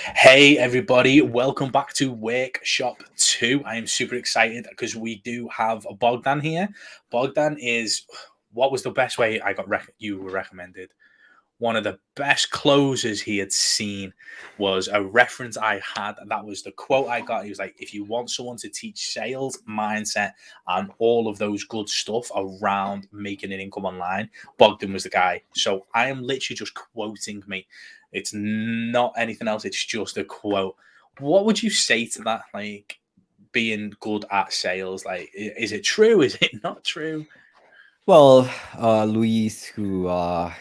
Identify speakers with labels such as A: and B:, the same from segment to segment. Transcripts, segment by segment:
A: Hey everybody, welcome back to Workshop 2. I am super excited because we do have Bogdan here. Bogdan is what was the best way I got you were recommended? One of the best closes he had seen was a reference I had. That was the quote I got. He was like, if you want someone to teach sales, mindset, and all of those good stuff around making an income online, Bogdan was the guy. So I am literally just quoting me. It's not anything else. It's just a quote. What would you say to that? Like being good at sales, like, is it true? Is it not true?
B: Well, Luis, who I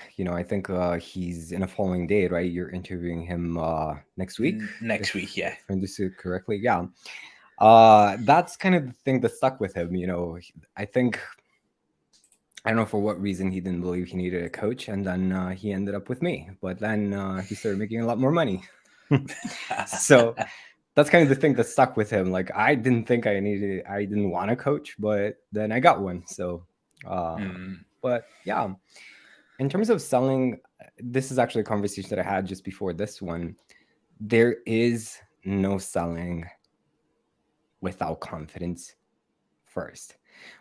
B: think he's in a following day, right? You're interviewing him next week,
A: Next week,
B: if
A: yeah.
B: I understood correctly. Yeah, that's kind of the thing that stuck with him. I think I don't know for what reason he didn't believe he needed a coach, and then he ended up with me. But then he started making a lot more money. So that's kind of the thing that stuck with him. Like I didn't think I didn't want a coach, but then I got one. So,
A: Mm.
B: but yeah. In terms of selling, this is actually a conversation that I had just before this one. There is no selling without confidence first.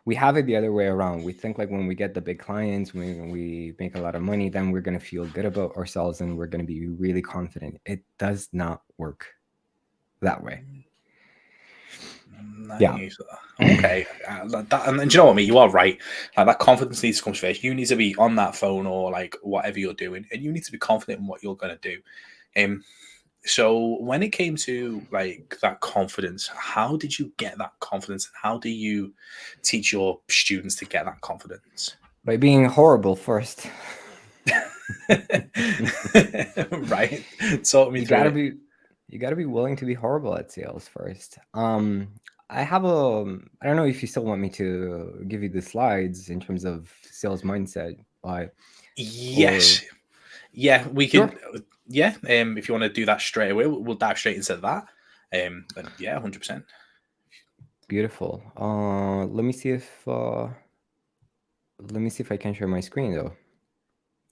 B: We have it the other way around. We think like when we get the big clients, when we make a lot of money, then we're going to feel good about ourselves and we're going to be really confident. It does not work that way. Yeah.
A: Nice. Okay. And do you know what I mean? You are right. Like that confidence needs to come first. You need to be on that phone or like whatever you're doing, and you need to be confident in what you're going to do. So when it came to like that confidence, how did you get that confidence, and how do you teach your students to get that confidence?
B: By being horrible first.
A: Right. Talk me
B: you
A: through
B: gotta
A: it.
B: be you gotta be willing to be horrible at sales first. I have I don't know if you still want me to give you the slides in terms of sales mindset, but or
A: Yes. Yeah, we
B: sure.
A: can. Yeah. If you want to do that straight away, we'll dive straight into that. Then yeah, 100%.
B: Beautiful. Let me see if I can share my screen though.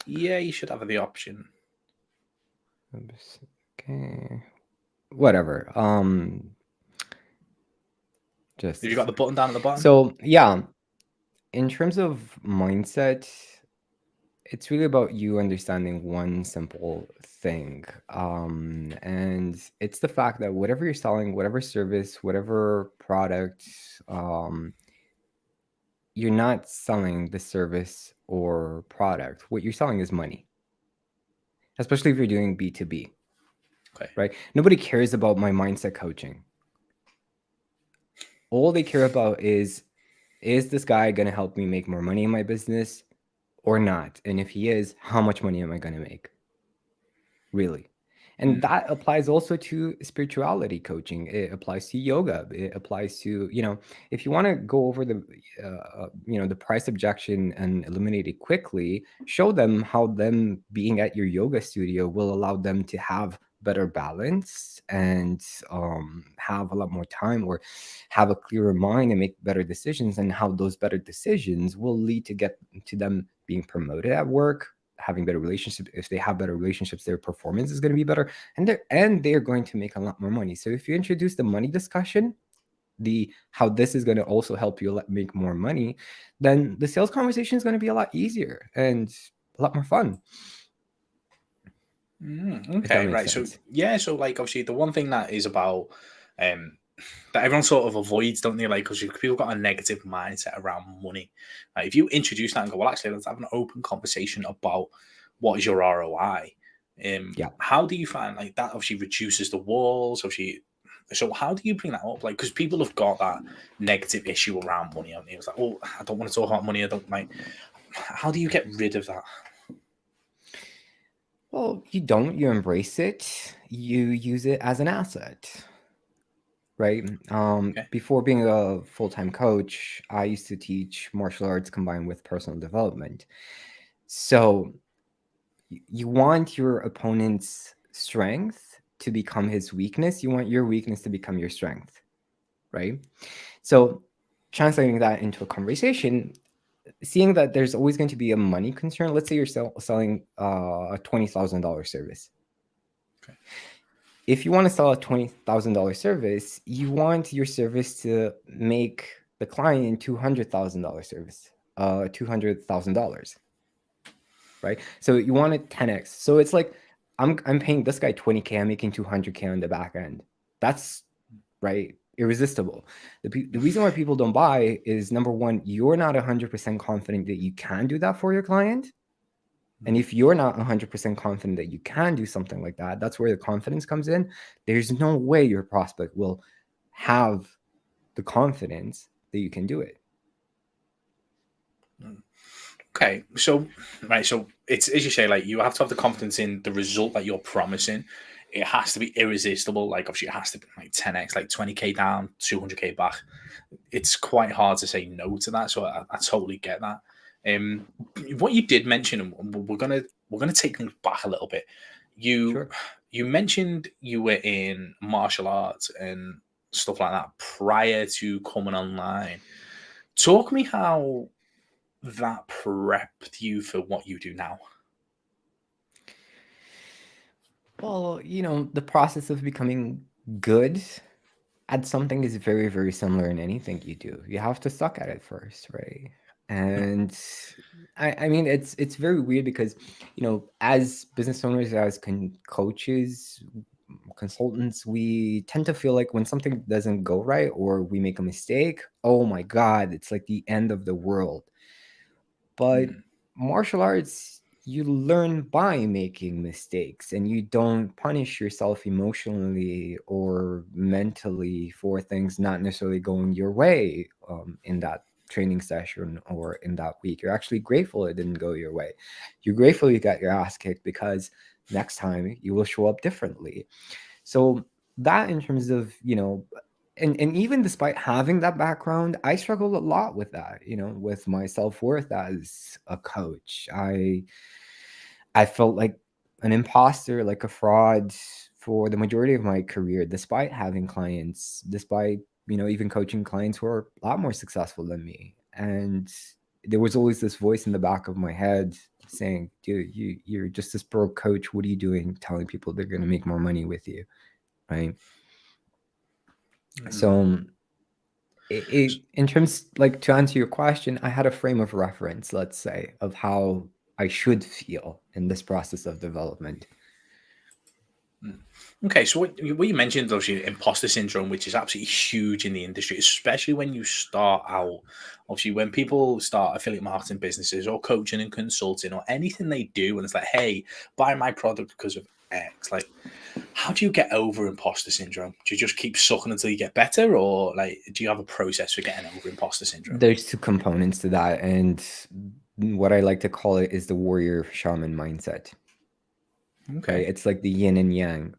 A: Yeah, you should have the option.
B: Oops. Okay. Whatever. Just
A: Have
B: a
A: you got the
B: sec.
A: button down at the bottom?
B: So yeah, in terms of mindset, it's really about you understanding one simple thing. And it's the fact that whatever you're selling, whatever service, whatever product, um, you're not selling the service or product. What you're selling is money, especially if you're doing B2B,
A: Okay.
B: right? Nobody cares about my mindset coaching. All they care about is this guy going to help me make more money in my business or not? And if he is, how much money am I going to make? Really? And
A: Mm.
B: that applies also to spirituality coaching. It applies to yoga. It applies to, if you want to go over the price objection and eliminate it quickly, show them how them being at your yoga studio will allow them to have better balance and have a lot more time or have a clearer mind and make better decisions, and how those better decisions will lead to get to them being promoted at work, having better relationships. If they have better relationships, their performance is going to be better, and they're going to make a lot more money. So if you introduce the money discussion, the how this is going to also help you make more money, then the sales conversation is going to be a lot easier and a lot more fun, if that
A: Okay,
B: makes
A: right. So
B: sense.
A: yeah, so like obviously the one thing that is about um that everyone sort of avoids, don't they? Like, because people got a negative mindset around money. Like, if you introduce that and go, well, actually, let's have an open conversation about what is your ROI.
B: Yeah.
A: How do you find like that? Obviously, reduces the walls. Obviously, so how do you bring that up? Like, because people have got that negative issue around money. Haven't they? It's like, oh, I don't want to talk about money. I don't like. How do you get rid of that?
B: Well, you embrace it, you use it as an asset, right?
A: Okay.
B: Before being a full-time coach, I used to teach martial arts combined with personal development. So you want your opponent's strength to become his weakness. You want your weakness to become your strength, right? So translating that into a conversation, seeing that there's always going to be a money concern. Let's say you're selling a $20,000 service.
A: Okay.
B: if you want to sell a $20,000 service, you want your service to make the client $200,000 service, $200,000, right? So you want it 10x. So it's like I'm paying this guy 20K, I'm making 200K on the back end. That's right, irresistible. The reason why people don't buy is, number one, you're not 100% confident that you can do that for your client. And if you're not 100% confident that you can do something like that, that's where the confidence comes in. There's no way your prospect will have the confidence that you can do it.
A: Okay, so right, so it's as you say, like you have to have the confidence in the result that you're promising. It has to be irresistible. Like obviously, it has to be like 10x, like 20K down, 200K back. It's quite hard to say no to that. So I totally get that. What you did mention, and we're gonna take things back a little bit. You
B: Sure.
A: you mentioned you were in martial arts and stuff like that prior to coming online. Talk me how that prepped you for what you do now.
B: Well, the process of becoming good at something is very, very similar in anything you do. You have to suck at it first, right? And I mean, it's very weird because, as business owners, as coaches, consultants, we tend to feel like when something doesn't go right or we make a mistake, oh my God, it's like the end of the world. But martial arts, you learn by making mistakes, and you don't punish yourself emotionally or mentally for things not necessarily going your way in that training session or in that week. You're actually grateful it didn't go your way. You're grateful you got your ass kicked, because next time you will show up differently. So that, in terms of, and even despite having that background, I struggled a lot with that, with my self-worth as a coach. I felt like an imposter, like a fraud for the majority of my career, despite having clients, despite, even coaching clients who are a lot more successful than me. And there was always this voice in the back of my head saying, dude, you're just this broke coach. What are you doing telling people they're going to make more money with you? Right. So in terms, like, to answer your question, I had a frame of reference, let's say, of how I should feel in this process of development.
A: Okay, so what you mentioned, obviously, imposter syndrome, which is absolutely huge in the industry, especially when you start out. Obviously, when people start affiliate marketing businesses or coaching and consulting or anything they do, and it's like, hey, buy my product because of X. Like, how do you get over imposter syndrome? Do you just keep sucking until you get better, or like, do you have a process for getting over imposter syndrome?
B: There's two components to that, and what I like to call it is the warrior shaman mindset.
A: Okay.
B: Right? It's like the yin and yang.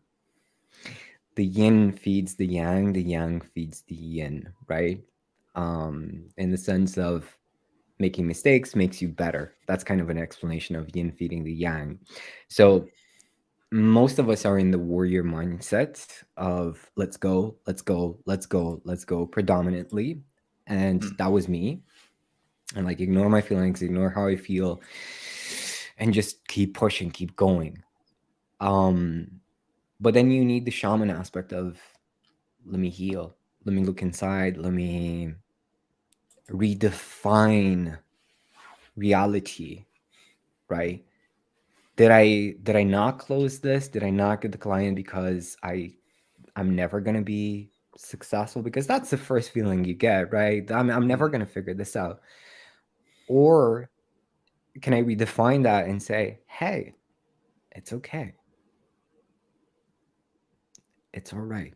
B: The yin feeds the yang feeds the yin, right? In the sense of making mistakes makes you better. That's kind of an explanation of yin feeding the yang. So most of us are in the warrior mindset of let's go, let's go, let's go, let's go predominantly. And that was me. And like, ignore my feelings, ignore how I feel, and just keep pushing, keep going. But then you need the shaman aspect of, let me heal, let me look inside, let me redefine reality, right? Did I not close this? Did I not get the client because I'm never gonna be successful? Because that's the first feeling you get, right? I'm never gonna figure this out. Or can I redefine that and say, hey, it's okay. It's all right.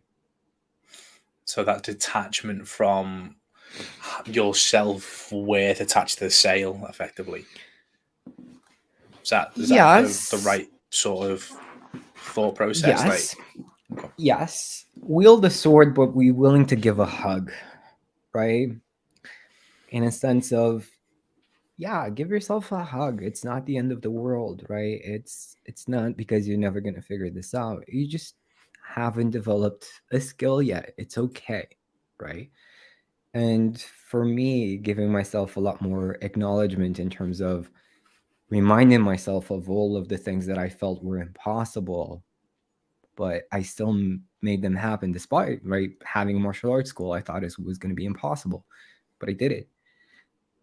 A: So that detachment from your self-worth attached to the sale, effectively. Is that
B: Yes.
A: the right sort of thought process?
B: Yes.
A: Like, okay.
B: Yes. Wield the sword, but be willing to give a hug, right? In a sense of, yeah, give yourself a hug. It's not the end of the world, right? It's not because you're never going to figure this out. You just haven't developed a skill yet. It's okay, right? And for me, giving myself a lot more acknowledgement in terms of reminding myself of all of the things that I felt were impossible but I still made them happen despite, right, having a martial arts school. I thought it was going to be impossible, but I did it,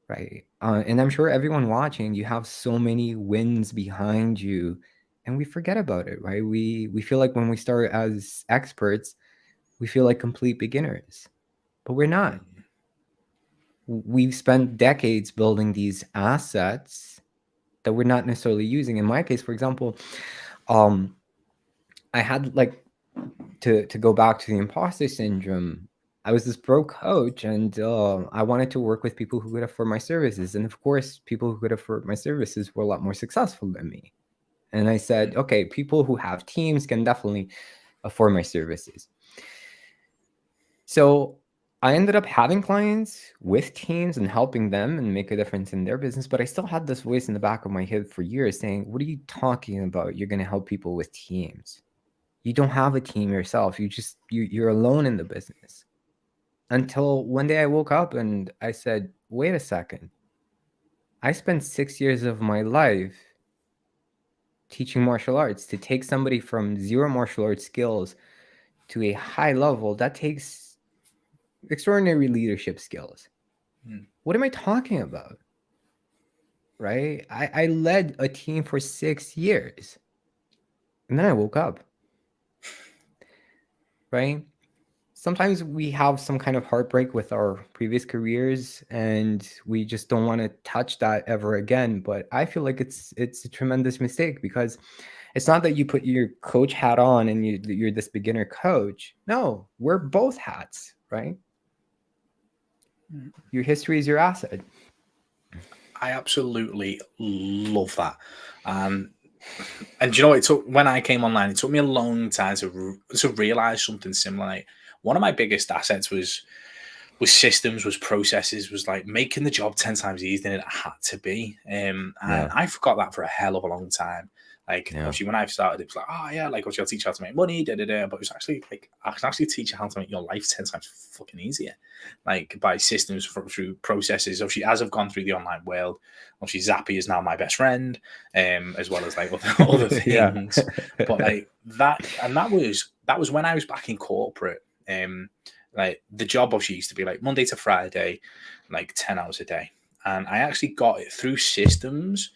B: right? And I'm sure everyone watching, you have so many wins behind you, and we forget about it, right? We feel like when we start as experts, we feel like complete beginners, but we're not. We've spent decades building these assets that we're not necessarily using. In my case, for example, I had like to go back to the imposter syndrome. I was this broke coach, and I wanted to work with people who could afford my services. And of course, people who could afford my services were a lot more successful than me. And I said, okay, people who have teams can definitely afford my services. So I ended up having clients with teams and helping them and make a difference in their business. But I still had this voice in the back of my head for years saying, what are you talking about? You're going to help people with teams. You don't have a team yourself. You're alone in the business. Until one day I woke up and I said, wait a second. I spent 6 years of my life teaching martial arts. To take somebody from zero martial arts skills to a high level, that takes extraordinary leadership skills. What am I talking about? Right? I led a team for 6 years. And then I woke up. Right? Sometimes we have some kind of heartbreak with our previous careers and we just don't want to touch that ever again. But I feel like it's a tremendous mistake, because it's not that you put your coach hat on and you're this beginner coach. No, we're both hats, right? Your history is your asset.
A: I absolutely love that. And you know, it took, when I came online, it took me a long time to realize something similar. Like, one of my biggest assets was systems, was processes, was like making the job 10 times easier than it had to be. And I forgot that for a hell of a long time. Like, obviously, when I started, it was like, oh yeah, like, obviously I'll teach you how to make money, da da da. But it was actually like, I can actually teach you how to make your life 10 times fucking easier, like by systems, through processes. Obviously, as I've gone through the online world, obviously Zappy is now my best friend, as well as like other things. But like that, and that was when I was back in corporate. Like, the job obviously used to be like Monday to Friday, like 10 hours a day. And I actually got it through systems.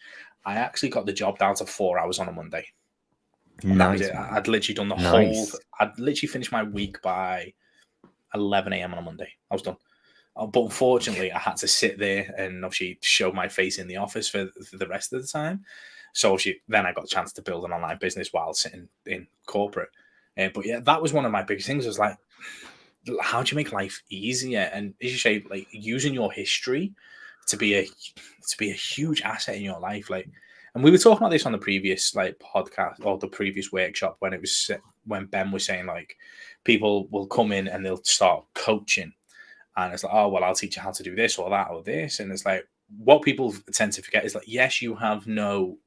A: I actually got the job down to 4 hours on a Monday. And that was
B: Nice,
A: it.
B: man.
A: I'd literally done the whole,
B: Nice.
A: I'd literally finished my week by 11 a.m. on a Monday. I was done. But unfortunately, I had to sit there and obviously show my face in the office for the rest of the time. So obviously, then I got a chance to build an online business while sitting in corporate. But yeah, that was one of my biggest things. Was like, how do you make life easier? And as you say, like, using your history to be a huge asset in your life. Like, and we were talking about this on the previous like podcast or the previous workshop, when it was, when Ben was saying like, people will come in and they'll start coaching, and it's like, oh well, I'll teach you how to do this or that or this. And it's like, what people tend to forget is like, yes, you have no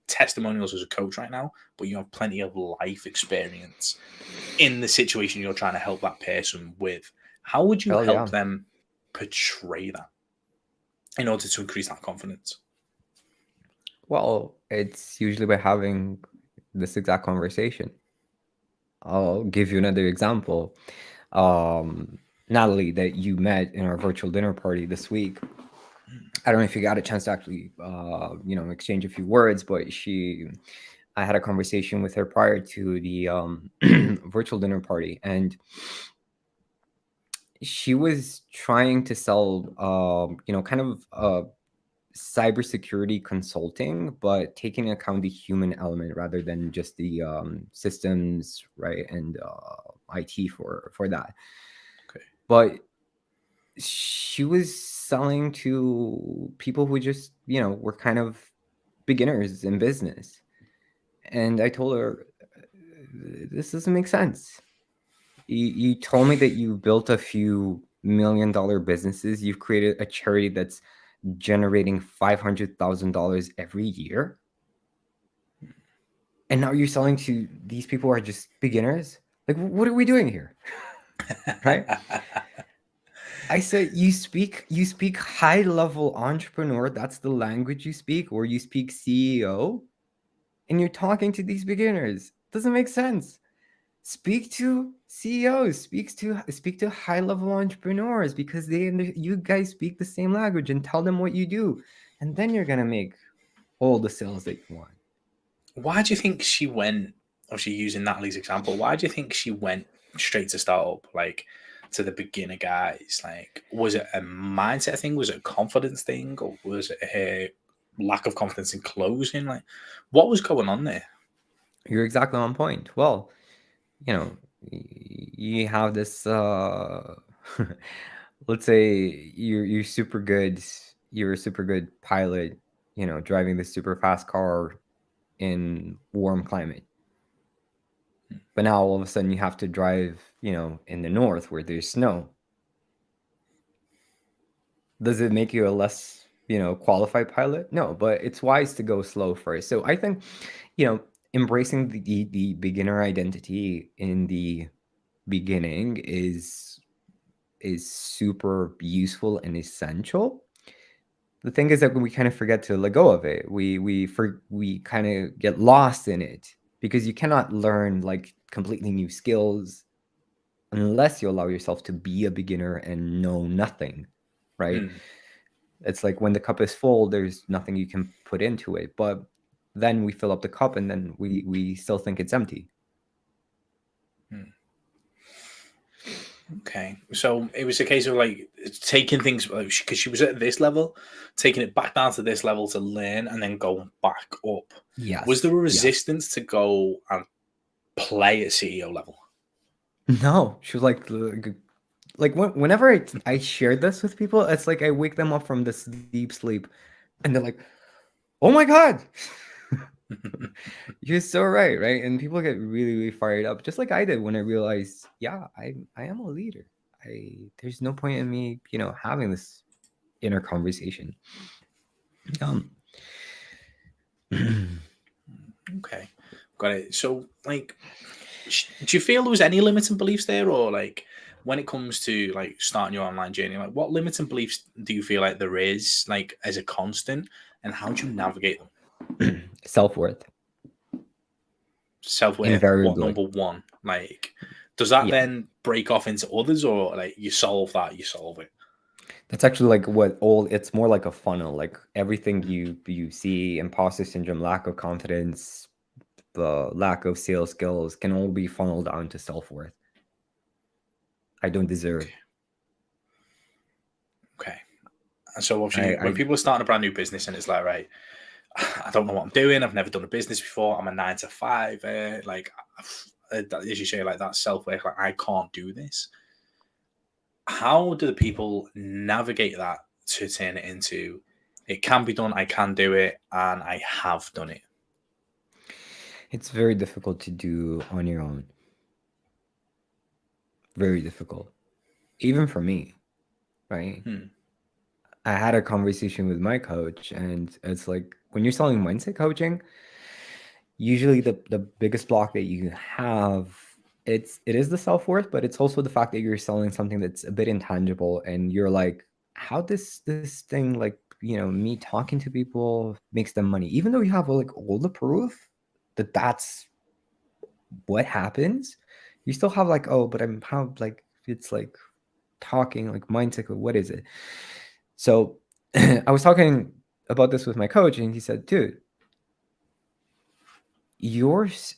A: testimonials as a coach right now, but you have plenty of life experience in the situation you're trying to help that person with. How would you
B: Hell
A: help
B: yeah.
A: them portray that in order to increase that confidence?
B: Well, it's usually by having this exact conversation. I'll give you another example. Natalie, that you met in our virtual dinner party this week. I don't know if you got a chance to actually, exchange a few words, but I had a conversation with her prior to the virtual dinner party, and she was trying to sell, kind of cybersecurity consulting, but taking into account the human element rather than just the systems, right, and IT for that.
A: Okay.
B: But she was selling to people who just, were kind of beginners in business. And I told her, this doesn't make sense. You told me that you built a few $1 million businesses. You've created a charity that's generating $500,000 every year. And now you're selling to these people who are just beginners. Like, what are we doing here? Right? I said, you speak high level entrepreneur. That's the language you speak, or you speak CEO, and you're talking to these beginners. Doesn't make sense. Speak to CEOs, speak to high level entrepreneurs, because you guys speak the same language, and tell them what you do, and then you're gonna make all the sales that you want.
A: Why do you think she went? Obviously, using Natalie's example, why do you think she went straight to startup, like to the beginner guys? Like, was it a mindset thing? Was it a confidence thing, or was it a lack of confidence in closing? Like, what was going on there?
B: You're exactly on point. Well, you know, you have this let's say you're super good, you're a super good pilot, driving this super fast car in warm climate. But now all of a sudden you have to drive, in the north where there's snow. Does it make you a less, qualified pilot? No, but it's wise to go slow first. So I think, you know, embracing the beginner identity in the beginning is super useful and essential. The thing is that we kind of forget to let go of it. We kind of get lost in it, because you cannot learn like completely new skills unless you allow yourself to be a beginner and know nothing, right?
A: Hmm.
B: It's like when the cup is full, there's nothing you can put into it. But then we fill up the cup, and then we still think it's empty.
A: Hmm. Okay, so it was a case of like taking things because she was at this level, taking it back down to this level to learn, and then going back up. Was there
B: Yes,
A: a
B: yes.
A: resistance to go and play at CEO level?
B: No, she was like whenever I shared this with people, it's like I wake them up from this deep sleep, and they're like, "Oh my god, you're so right, right?" And people get really, really fired up, just like I did when I realized, yeah, I am a leader. There's no point in me, having this inner conversation. Um,
A: Okay, got it. So, like, do you feel there was any limiting beliefs there, or like when it comes to like starting your online journey, like what limiting beliefs do you feel like there is, like as a constant, and how do you navigate them?
B: self-worth,
A: Self worth, what
B: invariably.
A: number one? Like, does that
B: Yeah,
A: then break off into others, or like you solve that, you solve it?
B: that's actually like what all it's more like a funnel. Like everything you see, imposter syndrome, lack of confidence, the lack of sales skills, can all be funneled down to self-worth. I don't deserve.
A: Okay. And so
B: I
A: obviously, when
B: I
A: people are starting a brand new business and it's like, right, I don't know what I'm doing. I've never done a business before. I'm a 9 to 5. As you say, like that self work. Like I can't do this. How do the people navigate that to turn it into it can be done, I can do it, and I have done it?
B: It's very difficult to do on your own. Very difficult. Even for me, right?
A: Hmm.
B: I had a conversation with my coach, and it's like when you're selling mindset coaching, usually the biggest block that you have, it is the self-worth, but it's also the fact that you're selling something that's a bit intangible, and you're like, how this thing, like, me talking to people makes them money, even though you have like all the proof that that's what happens. You still have like, oh, but I'm how, like, it's like talking like mindset, what is it? So I was talking about this with my coach, and he said, dude,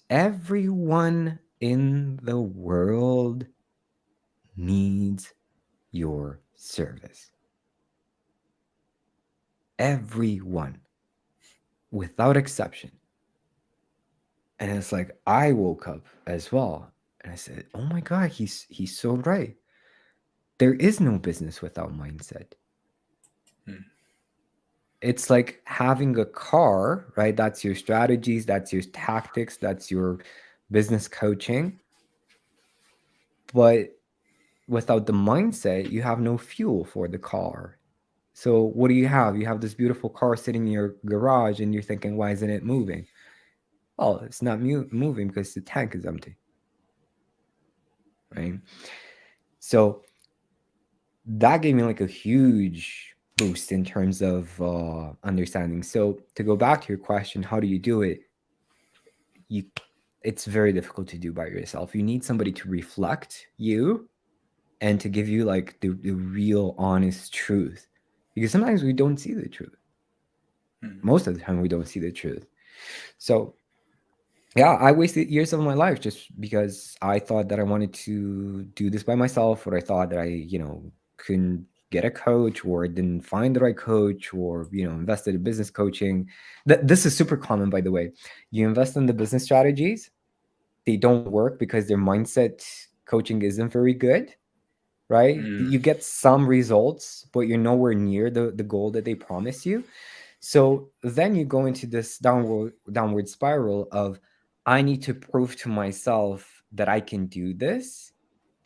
B: everyone in the world needs your service. Everyone, without exception. And it's like I woke up as well, and I said, "Oh my god, he's so right. There is no business without mindset."
A: Hmm.
B: It's like having a car, right? That's your strategies, that's your tactics, that's your business coaching. But without the mindset, you have no fuel for the car. So what do you have? You have this beautiful car sitting in your garage, and you're thinking, why isn't it moving? Oh, it's not moving because the tank is empty, right? So that gave me like a huge boost in terms of understanding. So to go back to your question, how do you do it? You it's very difficult to do by yourself. You need somebody to reflect you and to give you like the real honest truth, because sometimes we don't see the truth. Most of the time we don't see the truth. So yeah, I wasted years of my life just because I thought that I wanted to do this by myself, or I thought that I, couldn't get a coach, or didn't find the right coach, or, invested in business coaching. This is super common, by the way. You invest in the business strategies, they don't work because their mindset coaching isn't very good, right? You get some results, but you're nowhere near the goal that they promise you. So then you go into this downward spiral of, I need to prove to myself that I can do this.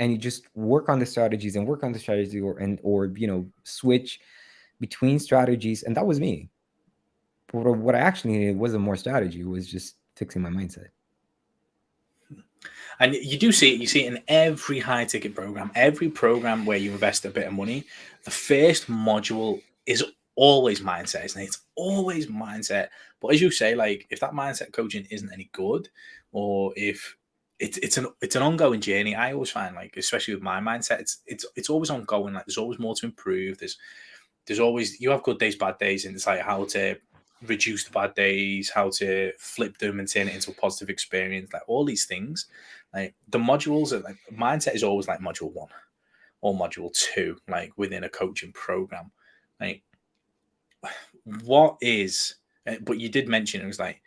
B: And you just work on the strategies and work on the strategy, or switch between strategies. And that was me. But what I actually needed wasn't more strategy, it was just fixing my mindset.
A: And you do see it. You see it in every high ticket program, every program where you invest a bit of money. The first module is always mindset, isn't it? It's always mindset. But as you say, like if that mindset coaching isn't any good, or if it's an ongoing journey, I always find, like especially with my mindset, it's always ongoing. Like there's always more to improve. There's always, you have good days, bad days, and it's like how to reduce the bad days, how to flip them and turn it into a positive experience, like all these things. Like the modules are like, mindset is always like module 1 or module 2, like within a coaching program. Like what is, but you did mention it was like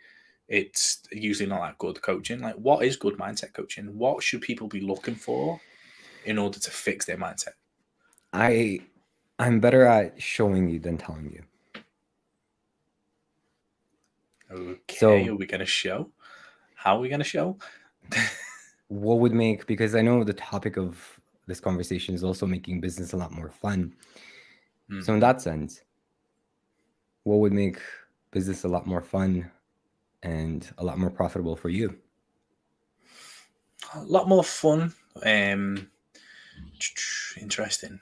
A: it's usually not that good coaching. Like what is good mindset coaching? What should people be looking for in order to fix their mindset?
B: I'm better at showing you than telling you.
A: Okay, are we going to show? How are we going to show?
B: What would make, because I know the topic of this conversation is also making business a lot more fun. So in that sense, what would make business a lot more fun and a lot more profitable for you?
A: A lot more fun. Interesting.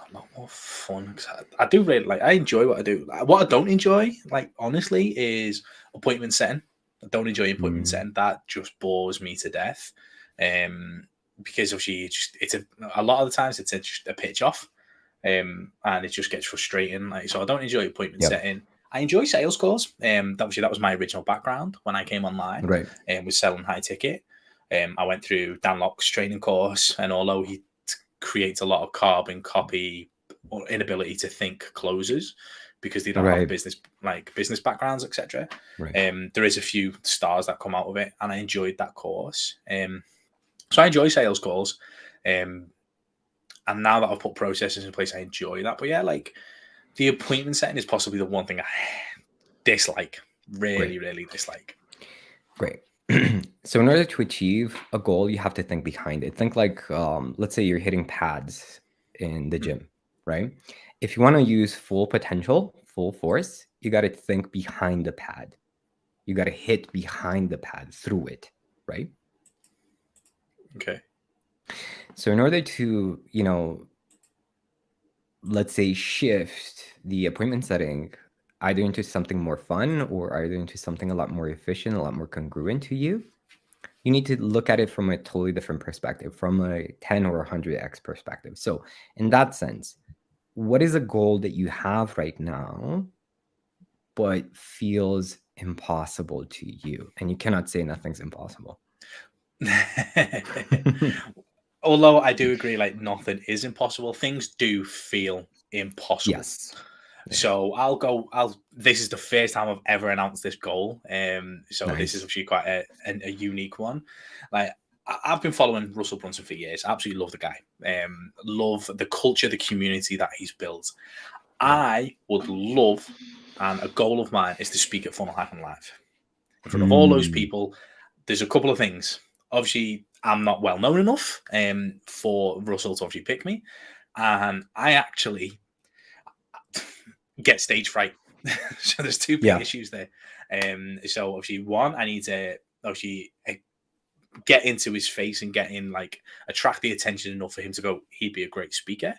A: A lot more fun. 'Cause I do really like. I enjoy what I do. What I don't enjoy, like honestly, is appointment setting. I don't enjoy appointment setting. That just bores me to death. Because obviously it's a lot of the times it's just a pitch off, and it just gets frustrating. Like so, I don't enjoy appointment setting. I enjoy sales calls. Obviously that was my original background when I came online.
B: Right.
A: Was selling high ticket. I went through Dan Locke's training course, and although he creates a lot of carbon copy or inability to think closers because they don't have business backgrounds, etc. There is a few stars that come out of it, and I enjoyed that course. So I enjoy sales calls, and now that I've put processes in place, I enjoy that. But yeah, like the appointment setting is possibly the one thing I dislike, really dislike.
B: Great. So in order to achieve a goal, you have to think behind it. Think like, let's say you're hitting pads in the gym, right? If you want to use full potential, full force, you got to think behind the pad. You got to hit behind the pad, through it, right?
A: Okay.
B: So in order to, let's say shift the appointment setting either into something more fun or either into something a lot more efficient, a lot more congruent to you, you need to look at it from a totally different perspective, from a 10 or 100x perspective. So in that sense, what is a goal that you have right now but feels impossible to you? And you cannot say nothing's impossible.
A: Although I do agree, like nothing is impossible. Things do feel impossible.
B: Yes.
A: So this is the first time I've ever announced this goal. So this is actually quite a unique one. Like I've been following Russell Brunson for years. I absolutely love the guy. Love the culture, the community that he's built. I would love, and a goal of mine is to speak at Funnel Hacking Live in front of all those people. There's a couple of things. Obviously, I'm not well known enough for Russell to obviously pick me, and I actually get stage fright. So there's two big issues there. So obviously, one, I need to obviously get into his face and attract the attention enough for him to go, he'd be a great speaker.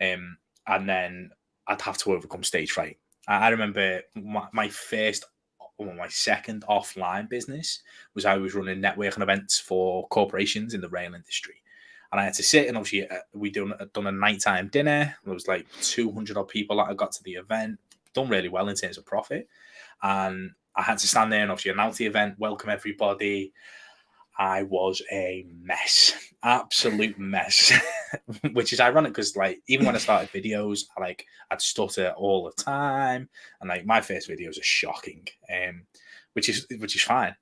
A: And then I'd have to overcome stage fright. I remember my first my second offline business was I was running networking events for corporations in the rail industry. And I had to sit, and obviously we done a nighttime dinner. There was like 200 odd people that I got to the event, done really well in terms of profit. And I had to stand there and obviously announce the event, welcome everybody. I was a mess, absolute mess, which is ironic because like even when I started videos, I'd stutter all the time, and like my first videos are shocking, which is fine.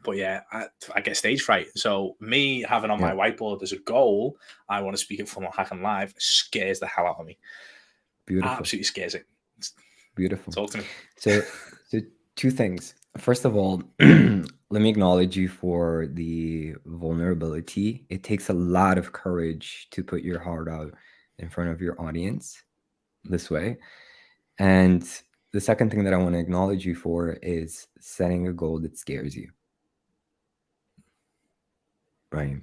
A: But yeah, I get stage fright. So me having on my whiteboard as a goal, I want to speak at Funnel Hacking Live, scares the hell out of me.
B: Beautiful.
A: Absolutely scares it.
B: Beautiful.
A: Talk to me.
B: So two things. First of all, let me acknowledge you for the vulnerability. It takes a lot of courage to put your heart out in front of your audience this way. And the second thing that I want to acknowledge you for is setting a goal that scares you. Right.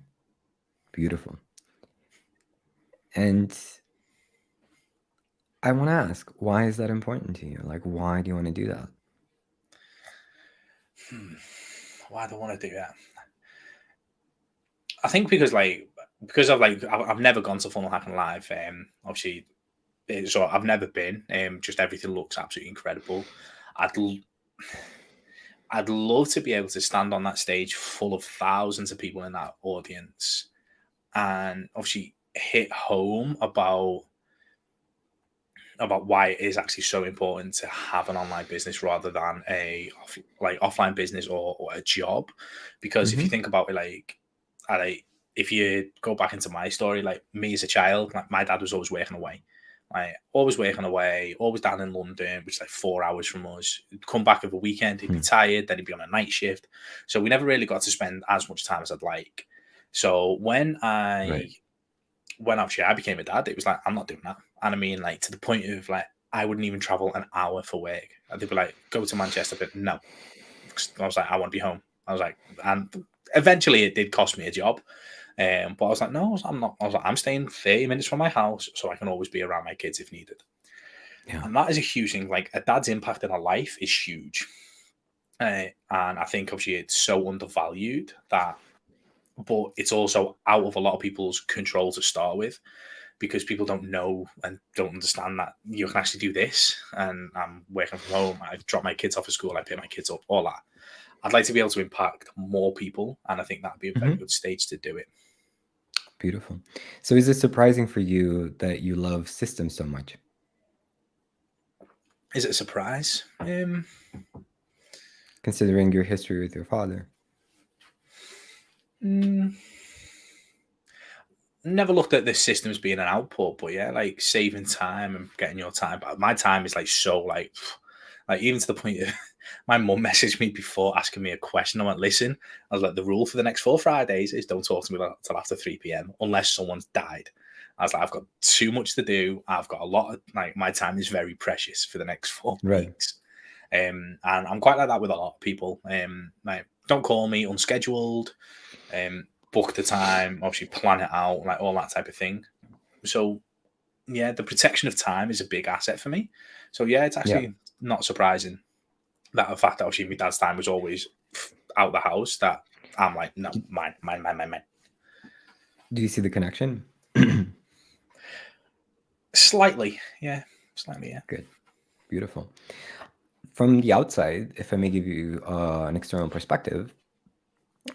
B: Beautiful. And I want to ask, why is that important to you? Like, why do you want to do that?
A: Why do I want to do that? I think because I've never gone to Funnel Hacking Live. Obviously, so I've never been. Just everything looks absolutely incredible. I'd love to be able to stand on that stage full of thousands of people in that audience, and obviously hit home about why it is actually so important to have an online business rather than a offline business or a job. Because if you think about it, if you go back into my story, like me as a child, like my dad was always working away. Always working away, always down in London, which is like 4 hours from us. He'd come back over the weekend, he'd be tired, then he'd be on a night shift. So we never really got to spend as much time as I'd like. So when actually I became a dad, it was like, I'm not doing that. And I mean, like, to the point of like, I wouldn't even travel an hour for work. They'd be like, go to Manchester, but no. I was like, I want to be home. I was like, and eventually it did cost me a job. But I was like, no, I'm not. I was like, I'm staying 30 minutes from my house so I can always be around my kids if needed. Yeah. And that is a huge thing. Like, a dad's impact in a life is huge. And I think obviously it's so undervalued but it's also out of a lot of people's control to start with, because people don't know and don't understand that you can actually do this. And I'm working from home, I drop my kids off at school, I pick my kids up, all that. I'd like to be able to impact more people, and I think that'd be a very good stage to do it.
B: Beautiful. So is it surprising for you that you love systems so much?
A: Is it a surprise?
B: Considering your history with your father.
A: Never looked at the systems being an output, but yeah, like saving time and getting your time back. My time is like so like even to the point of my mum messaged me before asking me a question. I went, listen, I was like, the rule for the next 4 Fridays is don't talk to me until after 3 p.m. unless someone's died. I was like, I've got too much to do. I've got a lot of my time is very precious for the next 4 weeks. And I'm quite like that with a lot of people. Like, don't call me unscheduled. Book the time, obviously plan it out, like all that type of thing. So yeah, the protection of time is a big asset for me. So yeah, it's actually not surprising that the fact that obviously my dad's time was always out the house, that I'm like, no, mine.
B: Do you see the connection?
A: Slightly, yeah.
B: Good. Beautiful. From the outside, if I may give you an external perspective,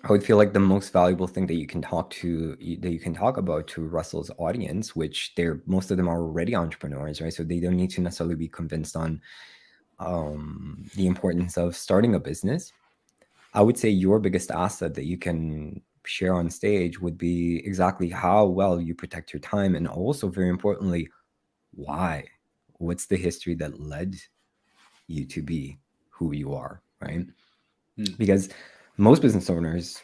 B: I would feel like the most valuable thing that you can talk about to Russell's audience, which most of them are already entrepreneurs, right? So they don't need to necessarily be convinced on the importance of starting a business. I would say your biggest asset that you can share on stage would be exactly how well you protect your time, and also, very importantly, why. What's the history that led you to be who you are, right? Because most business owners,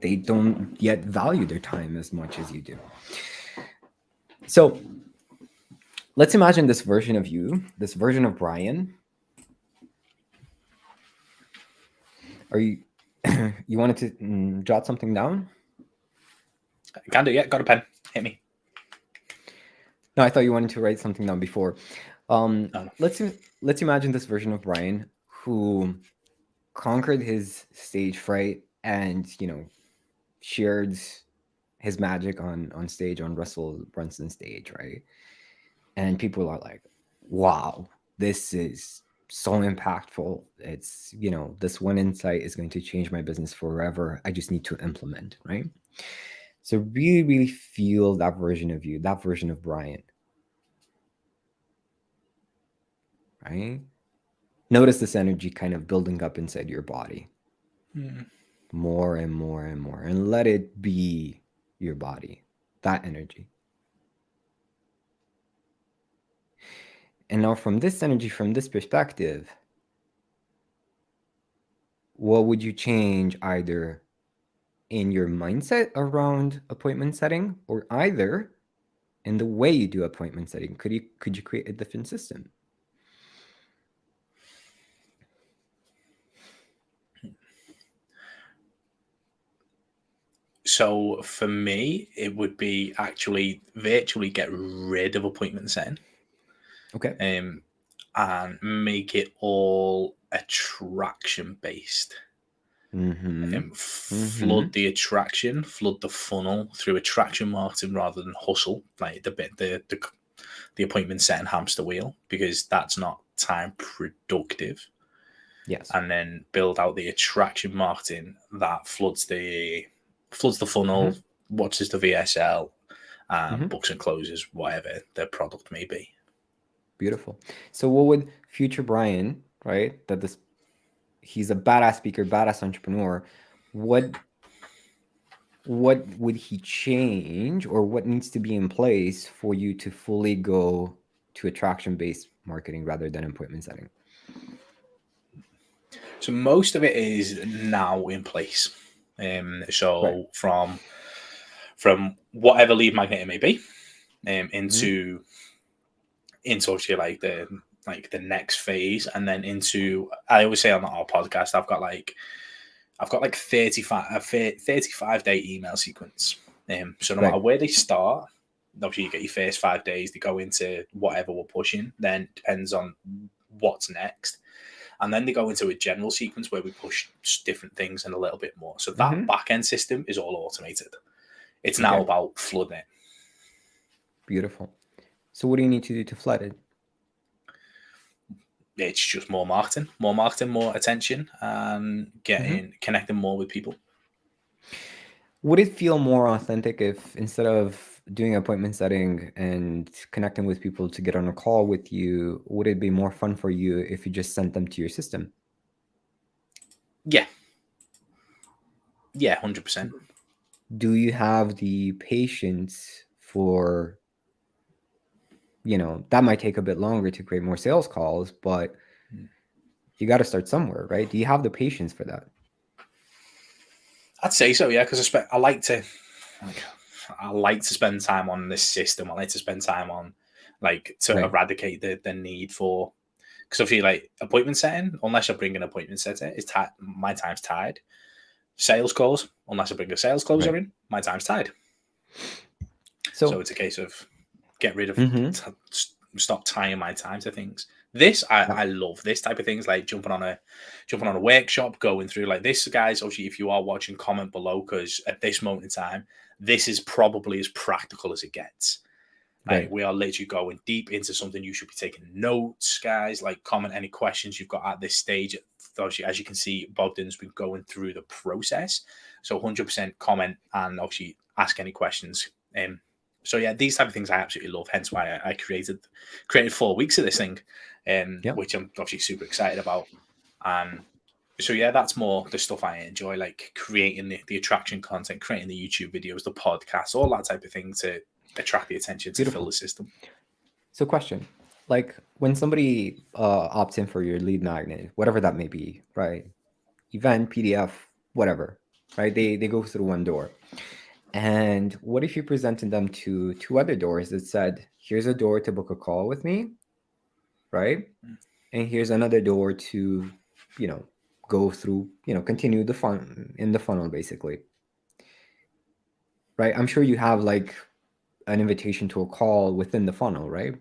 B: they don't yet value their time as much as you do. So let's imagine this version of you, this version of Brian. Are you wanted to jot something down?
A: Can do, yeah. Got a pen. Hit me.
B: No, I thought you wanted to write something down before.
A: Oh,
B: Let's imagine this version of Brian who conquered his stage fright and shared his magic on stage, on Russell Brunson's stage, right? And people are like, wow, this is so impactful. It's, this one insight is going to change my business forever. I just need to implement, right? So really, really feel that version of you, that version of Brian, right? Notice this energy kind of building up inside your body more and more and more, and let it be your body, that energy. And now, from this energy, from this perspective, what would you change either in your mindset around appointment setting, or either in the way you do appointment setting? Could you create a different system?
A: so for me, it would be actually virtually get rid of appointment setting,
B: Okay.
A: and make it all attraction based.
B: Mm-hmm. Mm-hmm.
A: Flood the attraction, flood the funnel through attraction marketing rather than hustle, like the appointment setting hamster wheel, because that's not time productive.
B: Yes.
A: And then build out the attraction marketing that floods the funnel,
B: Mm-hmm.
A: watches the VSL,
B: Mm-hmm.
A: books and closes, whatever the product may be.
B: Beautiful. So what would future Brian, right? That this he's a badass speaker, badass entrepreneur. What would he change, or what needs to be in place for you to fully go to attraction-based marketing rather than appointment setting?
A: So most of it is now in place.
B: Right.
A: So from whatever lead magnet it may be,
B: Mm-hmm.
A: into obviously like the next phase, and then into, I always say on our podcast, I've got like 35 day email sequence. So no matter
B: Right.
A: where they start, obviously you get your first 5 days, they go into whatever we're pushing, then depends on what's next. And then they go into a general sequence where we push different things and a little bit more. So that
B: Mm-hmm.
A: back end system is all automated. It's now
B: Okay.
A: about flooding it.
B: Beautiful. So what do you need to do to flood it?
A: It's just more marketing, more attention, and
B: Mm-hmm.
A: connecting more with people.
B: Would it feel more authentic if, instead of doing appointment setting and connecting with people to get on a call with you, would it be more fun for you if you just sent them to your system?
A: Yeah, yeah, 100%.
B: Do you have the patience for, that might take a bit longer to create more sales calls, but you got to start somewhere, right? Do you have the patience for that?
A: I'd say so, yeah, because like, I like to spend time on this system. I like to spend time on to
B: Right.
A: eradicate the need for, because I feel like appointment setting, unless I bring an appointment setter, is my time's tied. Sales calls, unless I bring a sales closer
B: Right.
A: in, my time's tied. So
B: So,
A: it's a case of get rid of,
B: mm-hmm.
A: stop tying my time to things. This
B: Yeah.
A: I love this type of things, like jumping on a workshop, going through like this, guys. Obviously, if you are watching, comment below, because at this moment in time, this is probably as practical as it gets. Like,
B: Right.
A: we are literally going deep into something. You should be taking notes, guys. Like, comment any questions you've got at this stage. Obviously, as you can see, Bogdan's been going through the process. So 100% comment and obviously ask any questions. So yeah, these type of things I absolutely love. Hence why I created 4 weeks of this thing,
B: Yeah.
A: which I'm obviously super excited about. And so yeah, that's more the stuff I enjoy, like creating the attraction content, creating the YouTube videos, the podcasts, all that type of thing to attract the attention, to fill
B: Beautiful.
A: the system.
B: So, question, like when somebody opts in for your lead magnet, whatever that may be, right? Event, PDF, whatever, right? They go through one door. And what if you presented them to two other doors that said, here's a door to book a call with me, right? And here's another door to, you know, go through, continue the fun in the funnel, basically. Right? I'm sure you have like an invitation to a call within the funnel, right?
A: Yeah,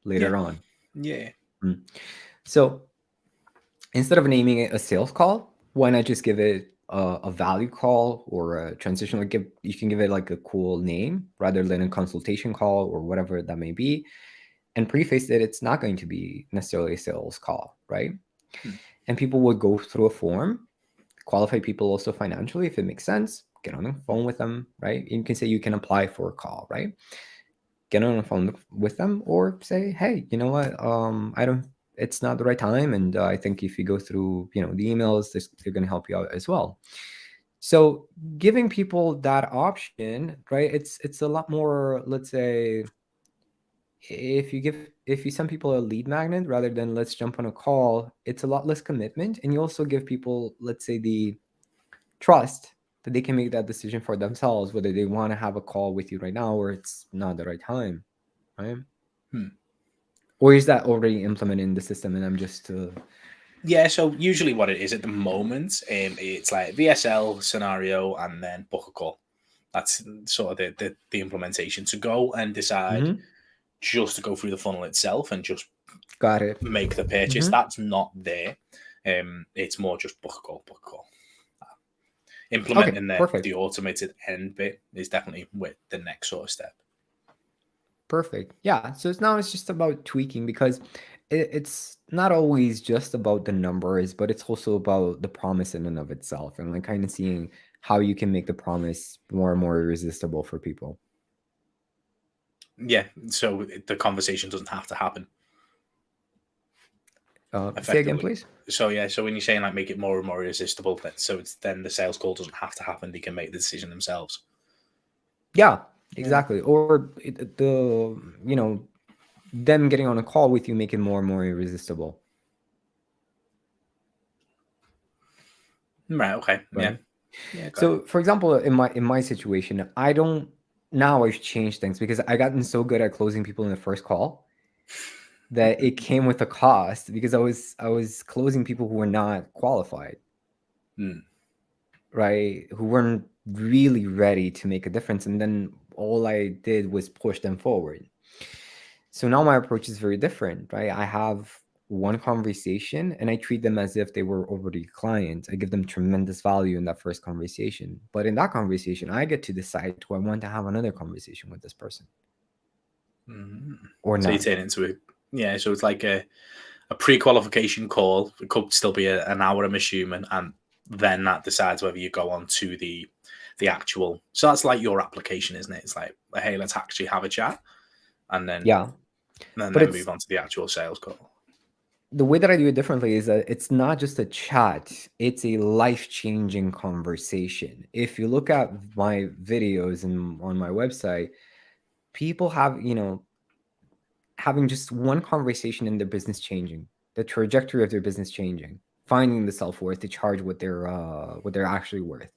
B: Later on.
A: Yeah.
B: Mm. So instead of naming it a sales call, why not just give it a value call or a transitional? You can give it like a cool name rather than a consultation call or whatever that may be, and preface that it's not going to be necessarily a sales call, right?
A: Hmm.
B: And people would go through a form, qualify people also financially if it makes sense, get on the phone with them, right? You can say you can apply for a call, right? Get on the phone with them or say, hey, you know what? I don't, it's not the right time. And I think if you go through, the emails, they're going to help you out as well. So giving people that option, right? It's a lot more, let's say, if you send people a lead magnet rather than let's jump on a call, it's a lot less commitment. And you also give people, let's say, the trust that they can make that decision for themselves, whether they want to have a call with you right now or it's not the right time, right?
A: Hmm.
B: Or is that already implemented in the system and I'm just
A: Yeah, so usually what it is at the moment, it's like VSL scenario and then book a call. That's sort of the implementation. To go and decide
B: Mhm.
A: just to go through the funnel itself and just
B: Got it.
A: make the purchase,
B: Mhm.
A: that's not there. It's more just book a call, book a call.
B: Okay,
A: Implementing the
B: perfect.
A: automated end bit is definitely with the next sort of step.
B: Perfect. Yeah. So it's just about tweaking because it's not always just about the numbers, but it's also about the promise in and of itself and like kind of seeing how you can make the promise more and more irresistible for people.
A: Yeah, so the conversation doesn't have to happen
B: Say again,
A: effectively.
B: please.
A: So yeah, so when you're saying like make it more and more irresistible, so it's then the sales call doesn't have to happen; they can make the decision themselves.
B: Yeah,
A: Yeah.
B: exactly. Or them getting on a call with you make it more and more irresistible,
A: Right. Okay. Yeah.
B: right?
A: Yeah. Got it.
B: So, for example, in my situation, I don't now I've changed things because I gotten so good at closing people in the first call that it came with a cost because I was closing people who were not qualified,
A: Mm.
B: right? Who weren't really ready to make a difference, and then all I did was push them forward. So now my approach is very different, right? I have one conversation and I treat them as if they were already clients. I give them tremendous value in that first conversation. But in that conversation, I get to decide do I want to have another conversation with this person
A: Mm.
B: or
A: So you
B: not?
A: turn it into a yeah. So it's like a pre-qualification call. It could still be an hour, I'm assuming, and then that decides whether you go on to the actual. So that's like your application, isn't it? It's like, hey, let's actually have a chat, and then
B: Yeah.
A: and
B: But
A: then
B: it's
A: move on to the actual sales call.
B: the way that I do it differently is that it's not just a chat, it's a life-changing conversation. If you look at my videos and on my website, people have, having just one conversation in their business changing, the trajectory of their business changing, finding the self-worth to charge what they're actually worth.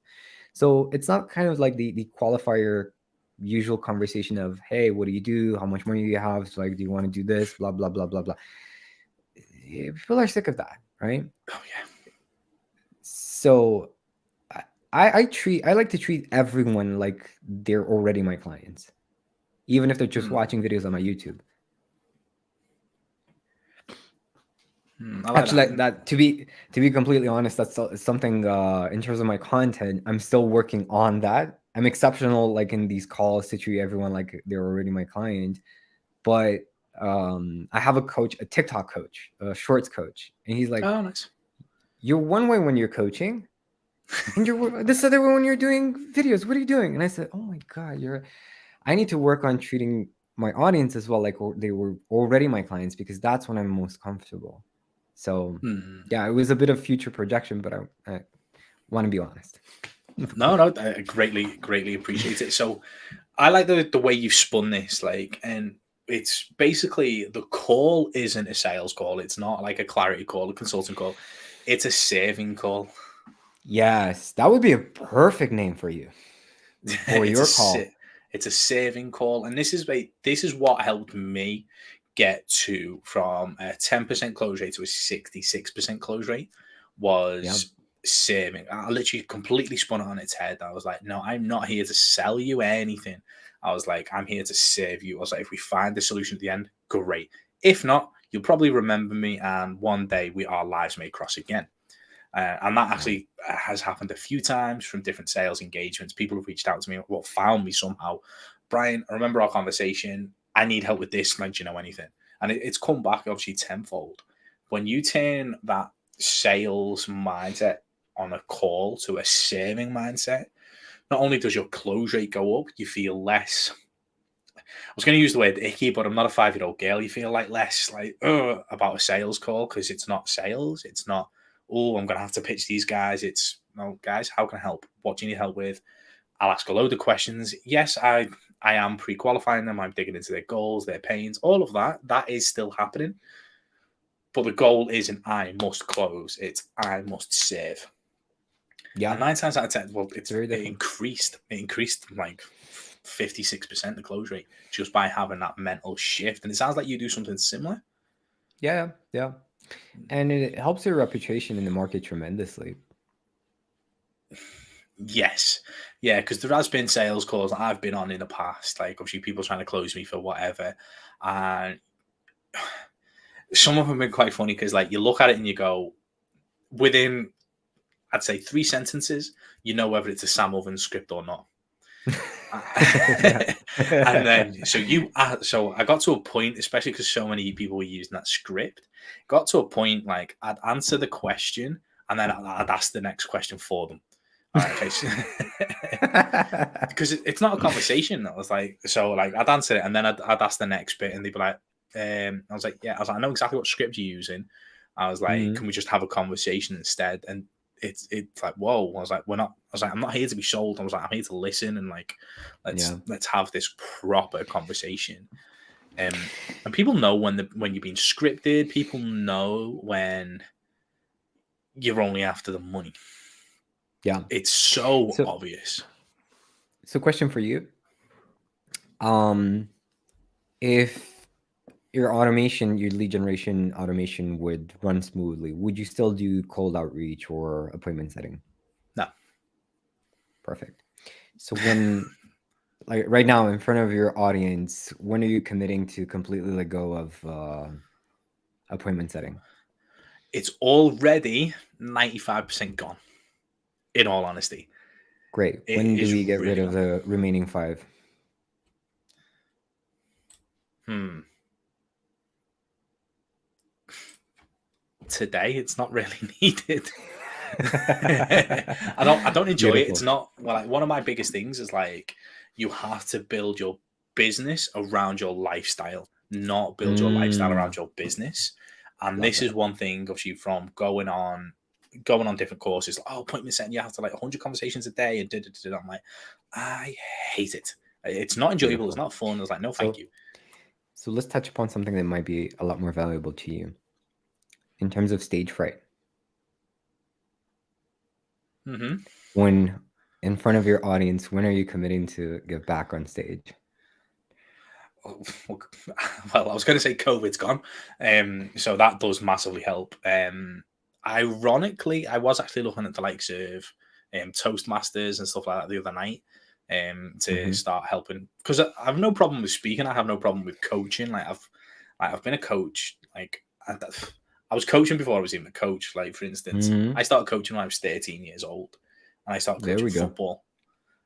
B: So it's not kind of like the qualifier usual conversation of, hey, what do you do? How much money do you have? So like, do you want to do this? Blah, blah, blah, blah, blah. People are sick of that, right?
A: Oh yeah.
B: So I like to treat everyone like they're already my clients, even if they're just
A: Hmm.
B: watching videos on my YouTube.
A: Hmm. I like
B: Actually,
A: that.
B: that to be completely honest, that's something in terms of my content. I'm still working on that. I'm exceptional, like in these calls, to treat everyone like they're already my client. But I have a coach, a TikTok coach, a shorts coach, and he's like,
A: Oh, nice.
B: "You're one way when you're coaching, and you're this other way when you're doing videos. What are you doing?" And I said, "Oh my god, I need to work on treating my audience as well, like they were already my clients, because that's when I'm most comfortable." So,
A: Hmm.
B: yeah, it was a bit of future projection, but I want to be honest.
A: No, no, I greatly appreciate it. So I like the way you've spun this, like, and it's basically the call isn't a sales call. It's not like a clarity call, a consulting call. It's a saving call.
B: Yes, that would be a perfect name for you for
A: it's a
B: your call.
A: it's a saving call, and this is what helped me get to from a 10% close rate to a 66% close rate
B: Yeah.
A: was saving. I literally completely spun it on its head. I was like, no, I'm not here to sell you anything. I was like, I'm here to save you. I was like, if we find the solution at the end, great. If not, you'll probably remember me, and one day our lives may cross again. And that actually has happened a few times from different sales engagements. People have reached out to me, well, found me somehow. Brian, I remember our conversation. I need help with this. Like, do you know anything? And it's come back obviously tenfold. When you turn that sales mindset on a call to a saving mindset, not only does your close rate go up, you feel less. I was going to use the word icky, but I'm not a 5-year-old girl. You feel like less like about a sales call because it's not sales. It's not, oh, I'm going to have to pitch these guys. It's, no, guys, how can I help? What do you need help with? I'll ask a load of questions. Yes, I am pre-qualifying them. I'm digging into their goals, their pains, all of that. That is still happening. But the goal isn't I must close. It's I must save.
B: Yeah.
A: And 9 times out of 10, well,
B: It's very
A: it
B: different.
A: increased. It increased like 56% the close rate just by having that mental shift. And it sounds like you do something similar.
B: Yeah. And it helps your reputation in the market tremendously.
A: Yes. Yeah, because there has been sales calls that I've been on in the past, like obviously people trying to close me for whatever. And some of them have been quite funny because like you look at it and you go, within, I'd say 3 sentences, you know whether it's a Sam Ovens script or not. And then so I got to a point, especially because so many people were using that script, got to a point like I'd answer the question and then I'd ask the next question for them. All right, okay. Because it's not a conversation. I was like, so like I'd answer it and then I'd ask the next bit and they'd be like, I was like, yeah, I know exactly what script you're using. I was like, can we just have a conversation instead? And it's like, whoa. I was like, I'm not here to be sold. I was like, I'm here to listen and like let's have this proper conversation. And people know when you're being scripted. People know when you're only after the money.
B: Yeah.
A: It's so obvious.
B: So question for you. If your lead generation automation would run smoothly, would you still do cold outreach or appointment setting?
A: No.
B: Perfect. So when, like right now in front of your audience, when are you committing to completely let go of appointment setting?
A: It's already 95% gone, in all honesty.
B: Great. When do we get rid of the remaining 5?
A: Today, it's not really needed. I don't enjoy it. It's not, well, like one of my biggest things is like you have to build your business around your lifestyle, not build your lifestyle around your business. And this is one thing, obviously, from going on different courses. Like, appointment setting, you have to like 100 conversations a day, and I'm like, I hate it. It's not enjoyable. It's not fun. I was like, no, thank you.
B: So let's touch upon something that might be a lot more valuable to you in terms of stage fright. When in front of your audience, when are you committing to get back on stage?
A: Well, I was going to say COVID's gone, so that does massively help. Ironically, I was actually looking at the likes of Toastmasters and stuff like that the other night to start helping, because I have no problem with speaking. I have no problem with coaching. Like I've been a coach. Like I was coaching before I was even a coach. Like for instance, I started coaching when I was 13 years old, and I started coaching football.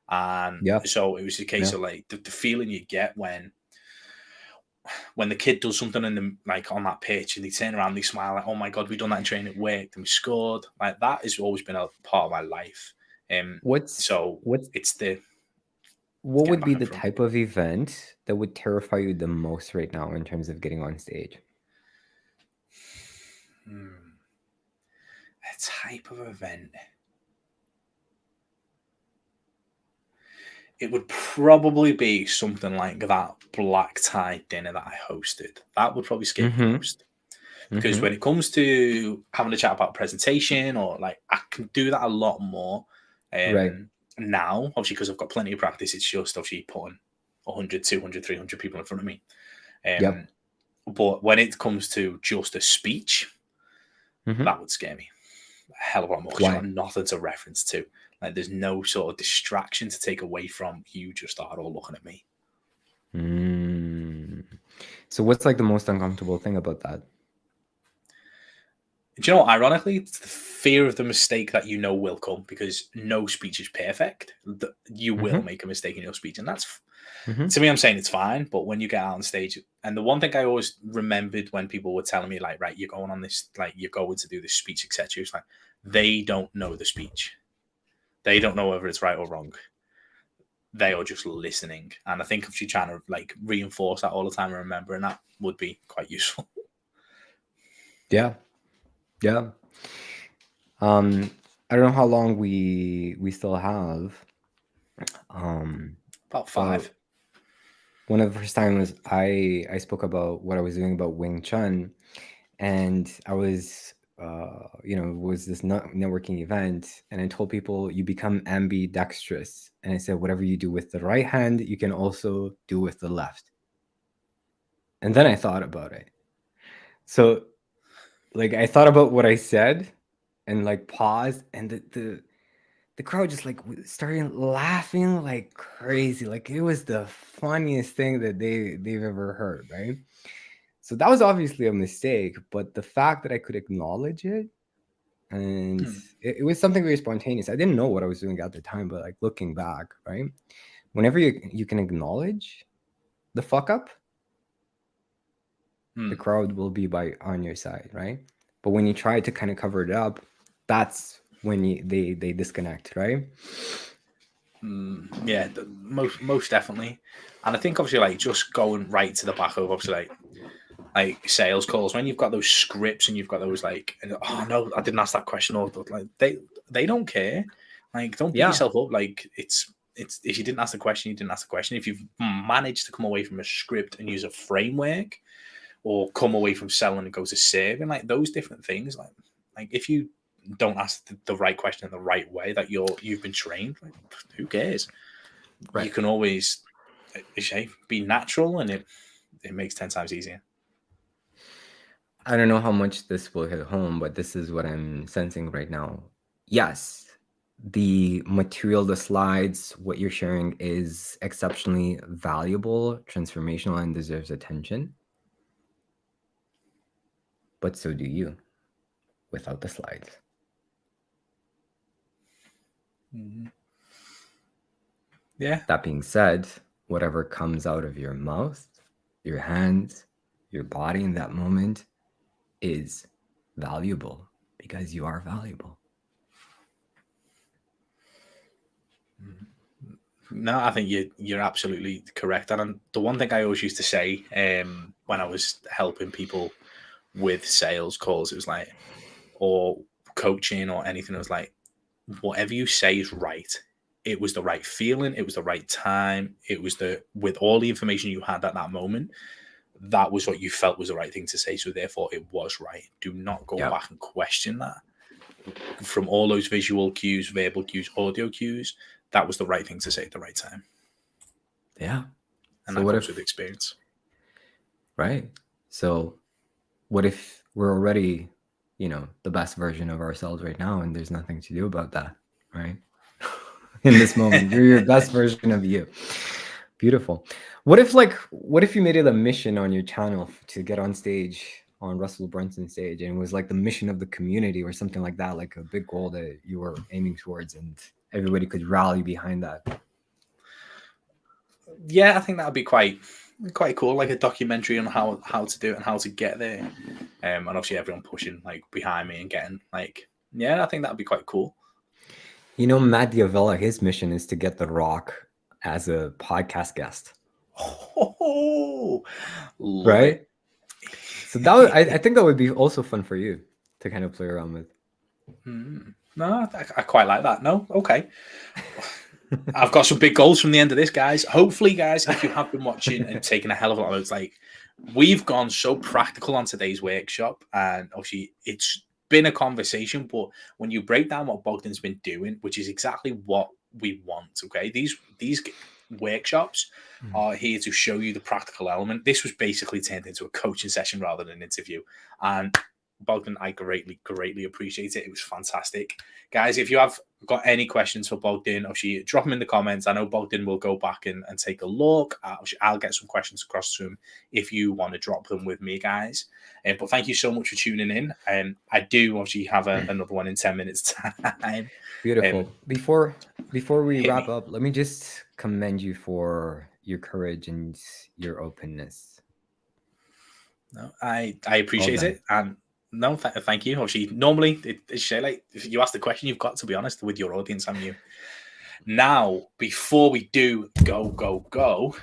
A: And so it was a case of like the feeling you get when the kid does something in the, like on that pitch and they turn around, they smile like, oh my God, we've done that in training, it worked, and we scored. Like that has always been a part of my life. What
B: would be the type of event that would terrify you the most right now in terms of getting on stage?
A: A type of event. It would probably be something like that black tie dinner that I hosted. That would probably scare me the most. Because when it comes to having a chat about presentation, or like I can do that a lot more now, obviously, because I've got plenty of practice. It's just obviously putting 100, 200, 300 people in front of me. But when it comes to just a speech, that would scare me a hell of a lot more, because you've got nothing to reference to. Like there's no sort of distraction to take away from you. Just start all looking at me.
B: So what's like the most uncomfortable thing about that?
A: Do you know what? Ironically, it's the fear of the mistake that will come, because no speech is perfect. You will make a mistake in your speech, and that's, to me, I'm saying it's fine. But when you get out on stage, and the one thing I always remembered when people were telling me, like, right, you're going on this, like, you're going to do this speech, etc. It's like, they don't know the speech. They don't know whether it's right or wrong. They are just listening. And I think if you're trying to like reinforce that all the time and remembering that would be quite useful.
B: Yeah. Yeah. I don't know how long we still have.
A: About 5.
B: One of the first times I spoke about what I was doing about Wing Chun, and I was was this networking event, and I told people you become ambidextrous, and I said whatever you do with the right hand, you can also do with the left. And then I thought about it. So, like, I thought about what I said, and like paused, and the crowd just like started laughing like crazy. Like it was the funniest thing that they've ever heard, right? So that was obviously a mistake, but the fact that I could acknowledge it, and it was something very spontaneous. I didn't know what I was doing at the time, but like looking back, right? Whenever you can acknowledge the fuck up, the crowd will be on your side, right? But when you try to kind of cover it up, that's when they disconnect, right?
A: Yeah, most definitely. And I think obviously like just going right to the back of obviously like sales calls, when you've got those scripts and you've got those like, oh no, I didn't ask that question, or like they don't care. Like, don't beat yourself up. Like it's if you didn't ask the question, you didn't ask the question. If you've managed to come away from a script and use a framework, or come away from selling and go to serving, like those different things, like if you don't ask the right question in the right way that you've been trained, like, who cares? Right. You can always be natural, and it makes 10 times easier.
B: I don't know how much this will hit home, but this is what I'm sensing right now. Yes, the material, the slides, what you're sharing is exceptionally valuable, transformational, and deserves attention. But so do you without the slides.
A: Yeah.
B: That being said, whatever comes out of your mouth, your hands, your body in that moment is valuable, because you are valuable.
A: No, I think you're absolutely correct. And the one thing I always used to say when I was helping people with sales calls, it was like, or coaching or anything, it was like, whatever you say is right. It was the right feeling. It was the right time. It was with all the information you had at that moment, that was what you felt was the right thing to say. So therefore it was right. Do not go back and question that. From all those visual cues, verbal cues, audio cues, that was the right thing to say at the right time.
B: Yeah.
A: And so that comes with experience.
B: Right. So what if we're already, the best version of ourselves right now, and there's nothing to do about that, right? In this moment, you're your best version of you. Beautiful. What if you made it a mission on your channel to get on stage on Russell Brunson's stage, and it was like the mission of the community or something like that, like a big goal that you were aiming towards, and everybody could rally behind that?
A: Yeah, I think that would be quite cool, like a documentary on how to do it and how to get there. And obviously everyone pushing like behind me and getting like, yeah, I think that would be quite cool.
B: Matt Diavella, his mission is to get The Rock as a podcast guest.
A: Oh,
B: right? It. So that I think that would be also fun for you to kind of play around with.
A: No, I quite like that. No, okay. I've got some big goals from the end of this, guys. Hopefully, guys, if you have been watching and taking a hell of a lot of notes, like, we've gone so practical on today's workshop, and obviously it's been a conversation, but when you break down what Bogdan's been doing, which is exactly what we want, okay? These workshops are here to show you the practical element. This was basically turned into a coaching session rather than an interview. And Bogdan, I greatly appreciate it. It was fantastic. Guys, if you have got any questions for Bogdan, obviously drop them in the comments. I know Bogdan will go back and take a look. I'll get some questions across to him if you want to drop them with me, guys. But thank you so much for tuning in. I do obviously have another one in 10 minutes time.
B: Beautiful. Before we
A: Hit
B: wrap
A: me.
B: up, let me just commend you for your courage and your openness.
A: No, I
B: Well
A: appreciate
B: done.
A: it. And no, thank you. Obviously, normally, like, if you ask the question, you've got to be honest with your audience, haven't you? Now, before we do go,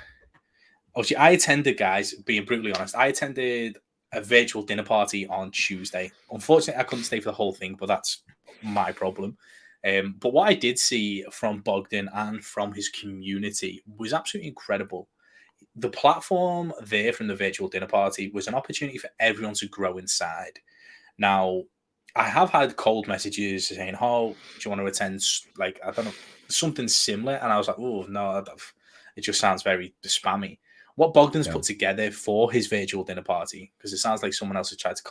A: obviously, I attended, guys, being brutally honest, I attended a virtual dinner party on Tuesday. Unfortunately, I couldn't stay for the whole thing, but that's my problem. But what I did see from Bogdan and from his community was absolutely incredible. The platform there from the virtual dinner party was an opportunity for everyone to grow inside. Now, I have had cold messages saying, "Oh, do you want to attend?" Like, I don't know, something similar, and I was like, "Oh no, it just sounds very spammy." What Bogdan's
B: Yeah.
A: put together for his virtual dinner party, because it sounds like someone else has tried to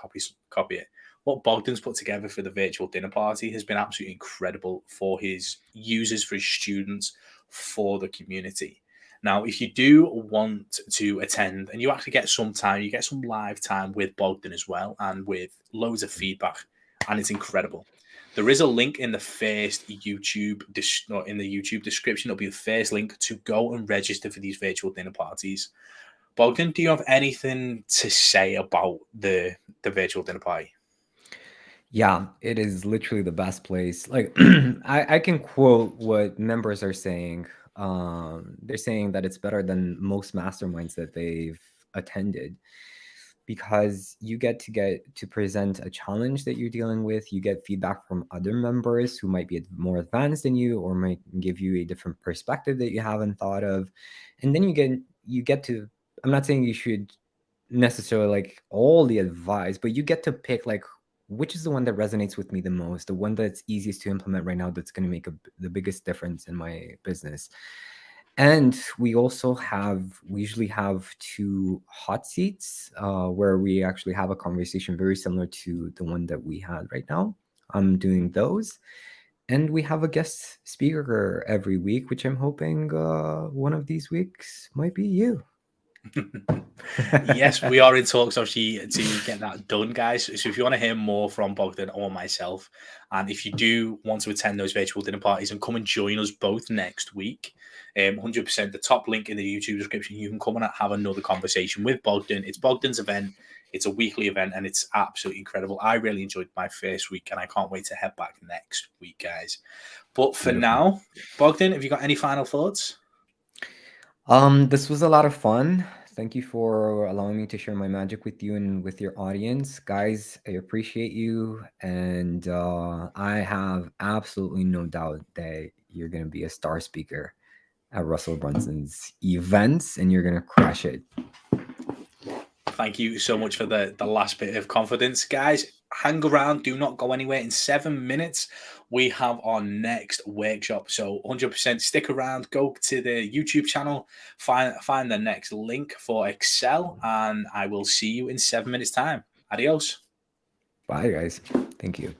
A: copy it. What Bogdan's put together for the virtual dinner party has been absolutely incredible for his users, for his students, for the community. Now, if you do want to attend and you actually get some time, you get some live time with Bogdan as well, and with loads of feedback, and it's incredible. There is a link in the first in the YouTube description. It'll be the first link to go and register for these virtual dinner parties. Bogdan, do you have anything to say about the virtual dinner party?
B: Yeah, it is literally the best place. Like I can quote what members are saying. They're saying that it's better than most masterminds that they've attended because you get to present a challenge that you're dealing with. You get feedback from other members who might be more advanced than you or might give you a different perspective that you haven't thought of. And then you get to, I'm not saying you should necessarily like all the advice, but you get to pick like which is the one that resonates with me the most, the one that's easiest to implement right now, that's going to make the biggest difference in my business. And we usually have two hot seats where we actually have a conversation very similar to the one that we had right now. I'm doing those. And we have a guest speaker every week, which I'm hoping one of these weeks might be you.
A: Yes, we are in talks obviously to get that done, guys. So if you want to hear more from Bogdan or myself, and if you do want to attend those virtual dinner parties and come and join us both next week, 100%, the top link in the YouTube description, you can come and have another conversation with Bogdan. It's Bogdan's event. It's a weekly event, and it's absolutely incredible. I really enjoyed my first week, and I can't wait to head back next week, guys. But for
B: Beautiful.
A: now, Bogdan, have you got any final thoughts?
B: This was a lot of fun. Thank you for allowing me to share my magic with you and with your audience. Guys, I appreciate you. And I have absolutely no doubt that you're going to be a star speaker at Russell Brunson's events and you're going to crush it.
A: Thank you so much for the last bit of confidence. Guys, hang around. Do not go anywhere. In 7 minutes, we have our next workshop. So 100% stick around. Go to the YouTube channel. Find the next link for Excel. And I will see you in 7 minutes' time. Adios.
B: Bye, guys. Thank you.